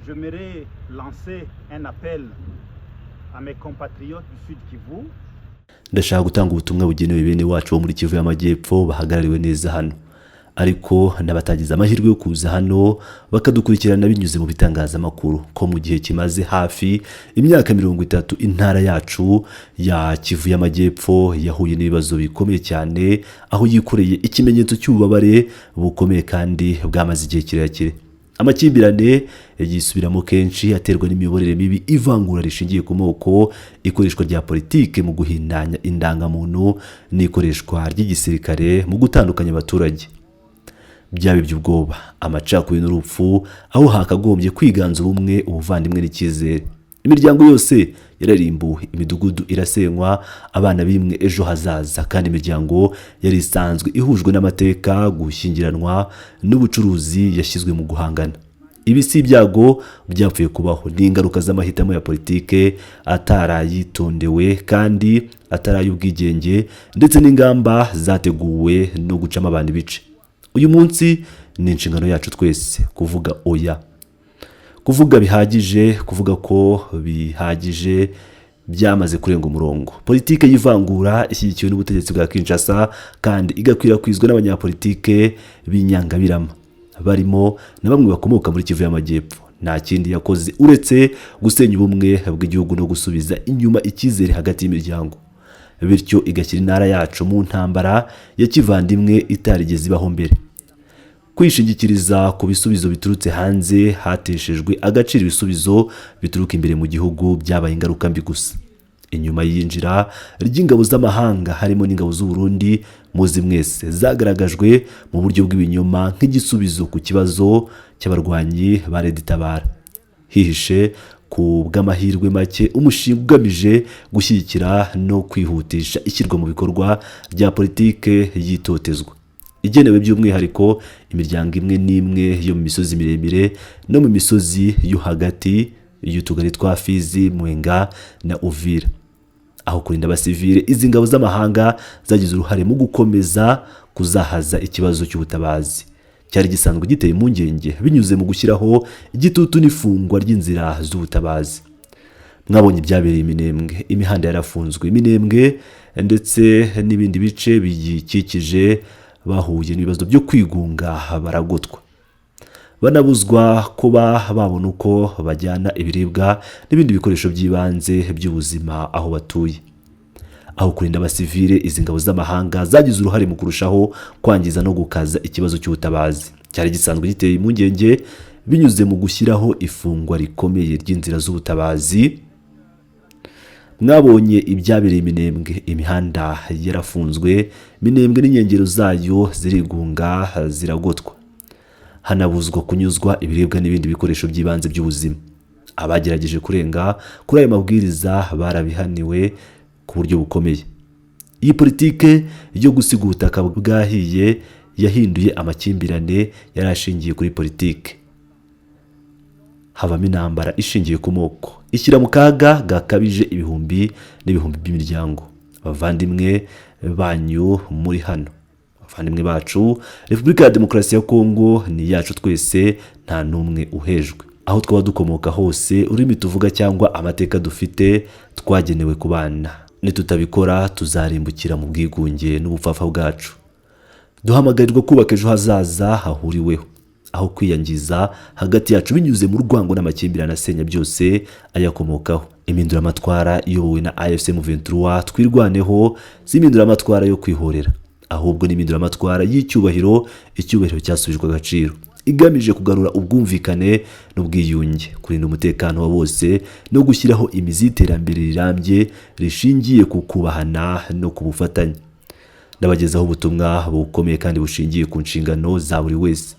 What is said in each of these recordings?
j'aimerais lancer un appel à mes compatriotes du Sud Kivu. Ndashaka gutanga ubutumwa bugenewe bene wacu bo muri Kivu y'Amajyepfo bahagarariwe neza hano, ariko n'abatagize amahirwe yo kuza hano bakadukurikirana binyuze mu bitangazamakuru ko mu gihe kimaze hafi imyaka 30 intara yacu ya Kivu y'Amajyepfo yahuye n'ibibazo bikomeye cyane, aho yikoreye ikimenyetso cy'ububabare bukomeye kandi bwamaze igihe kirekire. Amakimbirane yisubiramo kenshi aterwa n'imiyoborere mibi, ivangura rishingiye ku moko, ikoreshwa rya politike mu guhindanya indangamuntu n'ikoreshwa ry'igisirikare mu gutandukanya abaturage. Byaba iby'ubwoba, amacakubiri n'urupfu, aho hakagombye kwiganza ubumwe, ubuvandimwe n'icyizere. Imiryango yose yararimbuwe, imidugudu irasenywa, abana bimwe ejo hazaza, kandi imiryango yari isanzwe ihujwe n'amateka, gushyingiranwa n'ubucuruzi yashyizwe mu guhangana. Ibi si ibyago byapfuye kubaho, ni ingaruka z'amahitamo ya politike atarayitondewe kandi atarayubwigenge, ndetse n'ingamba zateguwe no gucama abantu ibice. Uyu munsi ni inshingano yacu twese kuvuga oya, kuvuga bihagije, kuvuga ko bihagije byamaze kurenga umurongo. Politike y'ivangura ishyigikiwe n'ubutegetsi bwa Kinshasa kandi igakwirakwizwa n'abanyapolitike b'inyangabirama, barimo na bamwe bakomoka muri Kivu y'Amajyepfo. Nta kindi yakoze uretse gusenya ubumwe bw'igihugu no gusubiza inyuma icyizere hagati y'imiryango, bityo igashyira intara yacu mu ntambara ya kivandimwe itarigeze ibaho mbere. Kwishingikiriza ku bisubizo biturutse hanze hateshejwe agaciro ibisubizo bituruka imbere mu gihugu, byabaye ingaruka mbi gusa. Inyuma y'injira ry'ingabo z'amahanga harimo n'ingabo z'u Burundi, muzi mwese zagaragajwe mu buryo bw'ibinyoma nk'igisubizo ku kibazo cy'abarwanyi ba Tabara. Hihishe ku bw'amahirwe make umushinga ugamije gushyigikira no kwihutisha ishyirwa mu bikorwa rya politike yitotezwa, igenewe by'umwihariko imiryango imwe n'imwe yo mu misozi miremire no mu misozi yo hagati y'utugari twa Fizi, Mwenga na Uvira. Aho kurinda abasivile, izi ngabo z'amahanga zagize uruhare mu gukomeza kuzahaza ikibazo cy'ubutabazi cyari gisanzwe giteye impungenge, binyuze mu gushyiraho igitutu n'ifungwa ry'inzira z'ubutabazi. Mwabonye ibyabereye Minembwe, imihanda yarafunzwe, Minembwe ndetse n'ibindi bice biyikikije bahuye n'ibibazo byo kwigunga, baragotwa, banabuzwa kuba babona uko bajyana ibiribwa n'ibindi bikoresho by'ibanze by'ubuzima aho batuye. Aho kurinda abasivile, izi ngabo z'amahanga zagize uruhare mu kurushaho kwangiza no gukaza ikibazo cy'ubutabazi cyari gisanzwe giteye impungenge, binyuze mu gushyiraho ifungwa rikomeye ry'inzira z'ubutabazi. Mwabonye ibyabereye Minembwe, imihanda yarafunzwe, Minembwe n'inkengero zayo zirigunga, ziragotwa, hanabuzwa kunyuzwa ibiribwa n'ibindi bikoresho by'ibanze by'ubuzima. Abagerageje kurenga kuri ayo mabwiriza barabihaniwe ku buryo bukomeye. Iyi politike yo gusiga ubutaka bwahiye yahinduye amakimbirane yarashingiye kuri politike, havamo intambara ishingiye ku moko, ishyira mu kaga gakabije ibihumbi n'ibihumbi by'imiryango. Abavandimwe banyu muri hano, abavandimwe bacu, Repubulika ya Demokarasi ya Kongo ni yacu twese, nta n'umwe uhejwe. Aho twaba dukomoka hose, ururimi tuvuga cyangwa amateka dufite twagenewe kubana. Nitutabikora tuzarimbukira mu bwigunge n'ubupfafa bwacu. Duhamagarirwa kubaka ejo hazaza hahuriweho, aho kwiyangiza hagati yacu binyuze mu rwango n'amakimbirane asenya byose ayakomokaho. Impinduramatwara iyobowe na AFC M23 twirwaneho, si impinduramatwara yo kwihorera, ahubwo ni impinduramatwara y'icyubahiro, icyubahiro cyasubijwe agaciro, igamije kugarura ubwumvikane n'ubwiyunge, kurinda umutekano wa bose no gushyiraho imizi y'iterambere rirambye rishingiye ku kubahana no ku bufatanye. Ndabagezaho ubutumwa bukomeye kandi bushingiye ku nshingano za buri wese.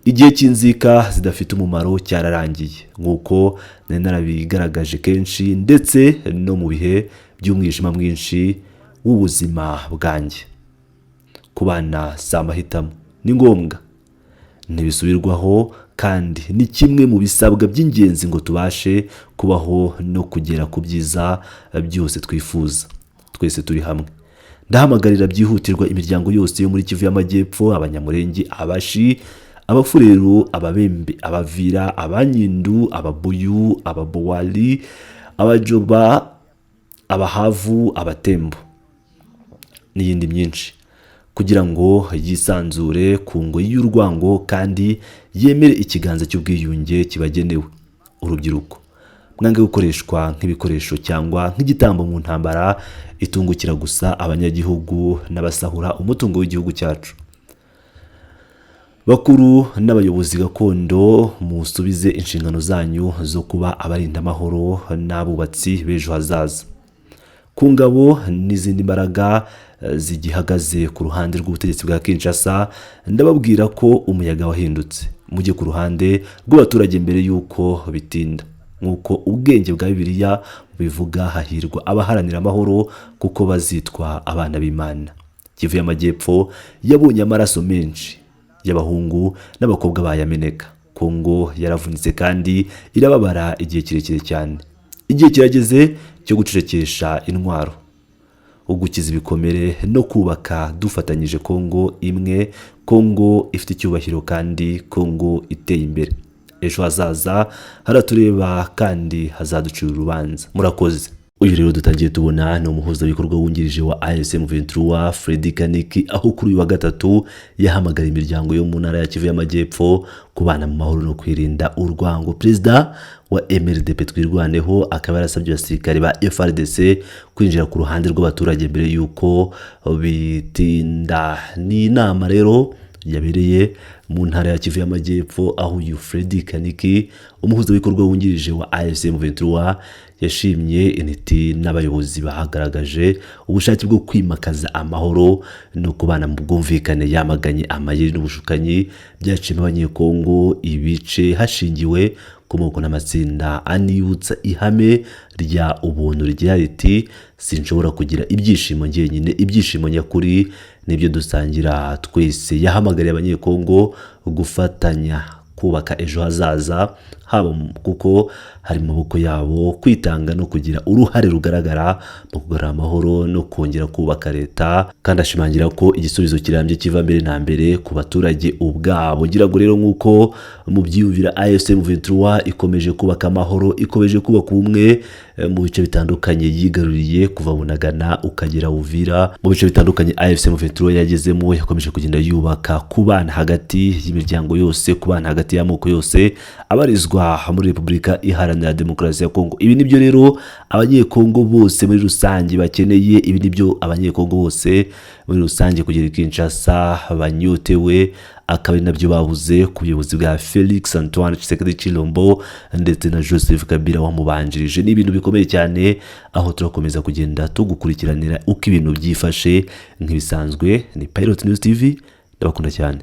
Igihe cy'inzika zidafite umumaro cyararangiye, nk'uko narabigaragaje kenshi, ndetse no mu bihe by'umwijima mwinshi w'ubuzima bwanjye. Kubana si amahitamo, ni ngombwa, ntibisubirwaho, kandi ni kimwe mu bisabwa by'ingenzi ngo tubashe kubaho no kugera ku byiza byose twifuza. Twese turi hamwe. Ndahamagarira byihutirwa imiryango yose yo muri Kivu y'Amajyepfo, abanyamurenge, abashi, Abafurero, Ababembe, Abavira, Abanyindu, Ababuyu, Ababowali, Abajoba, Abahavu, Abatembo n'iyindi myinshi, kugira ngo yisanzure ku ngoyi y'urwango kandi yemere ikiganza cy'ubwiyunge kibagenewe. Urubyiruko, mwange gukoreshwa nk'ibikoresho cyangwa nk'igitambo mu ntambara itungukira gusa abanyagihugu n'abasahura umutungo w'igihugu cyacu. Bakuru n'abayobozi gakondo, musubize inshingano zanyu zo kuba abarinda amahoro n'abubatsi b'ejo hazaza. Ku ngabo n'izindi mbaraga zigihagaze ku ruhande rw'ubutegetsi bwa Kinshasa, ndababwira ko umuyaga wahindutse. Mujye ku ruhande rw'abaturage mbere y'uko bitinda. Nk'uko ubwenge bwa Bibiliya bivuga, hahirwa abaharanira amahoro kuko bazitwa abana b'Imana. Kivu y'Amajyepfo yabonye amaraso menshi y'abahungu n'abakobwa bayameneka. Kongo yaravunitse kandi irababara igihe kirekire cyane. Igihe kirageze cyo gucecekesha intwaro, ugukiza ibikomere no kubaka dufatanyije Kongo imwe, Kongo ifite icyubahiro kandi Kongo iteye imbere. Ejo hazaza haratureba kandi hazaducira urubanza. Murakoze. Uyu rero dutangiye tubona ni umuhuzabikorwa wungirije wa M23 Freddy KANIKI, aho kuri uyu wa gatatu yahamagara imiryango yo mu ntara ya Kivu y'Amajyepfo kubana mu mahoro no kwirinda urwango. Perezida wa MRDP twirwaneho akaba yarasabye abasirikare ba FARDC kwinjira ku ruhande rw'abaturage mbere y'uko bitinda. Ni inama rero yabereye mu ntara ya Kivu y'Amajyepfo, aho uyu Freddy KANIKI umuhuzabikorwa wungirije wa M23 yashimye intiti n'abayobozi bahagaragaje ubushake bwo kwimakaza amahoro no kubana mu bwumvikane. Yamaganye amayeri n'ubushukanyi byacima abanyekongo ibice hashingiwe ku moko n'amatsinda, anibutsa ihame rya ubuntu rigira riti sinshobora kugira ibyishimo njyenyine, ibyishimo nyakuri nibyo dusangira twese. Yahamagariye abanyekongo gufatanya kubaka ejo hazaza habo, kuko hari mu maboko yabo kwitanga no kugira uruhare rugaragara mu kugarura amahoro no kongera kubaka leta, kandi ashimangira ko igisubizo kirambye kiva mbere na mbere ku baturage ubwabo. Ngira ngo rero nk'uko mu byiyumvira M23 ikomeje kubaka amahoro, ikomeje kubaka ubumwe mu bice bitandukanye yigaruriye kuva Bunagana ukagera Uvira. Mu bice bitandukanye M23 yagezemo yakomeje kugenda yubaka kubana hagati y'imiryango yose, kubana hagati y'amoko yose abarizwa muri Repubulika Iharanira Demokarasi ya Kongo. Ibi nibyo rero abanyekongo bose muri rusange bakeneye, ibi nibyo abanyekongo bose muri rusange kugera Kinshasa banyotewe, akaba ari nabyo babuze ku buyobozi bwa Felix Antoine Tshisekedi Chilombo ndetse na Joseph Kabila wamubanjirije. Ni ibintu bikomeye cyane, aho turakomeza kugenda tugukurikiranira uko ibintu byifashe nk'ibisanzwe. Ni Pilot News TV, ndabakunda cyane.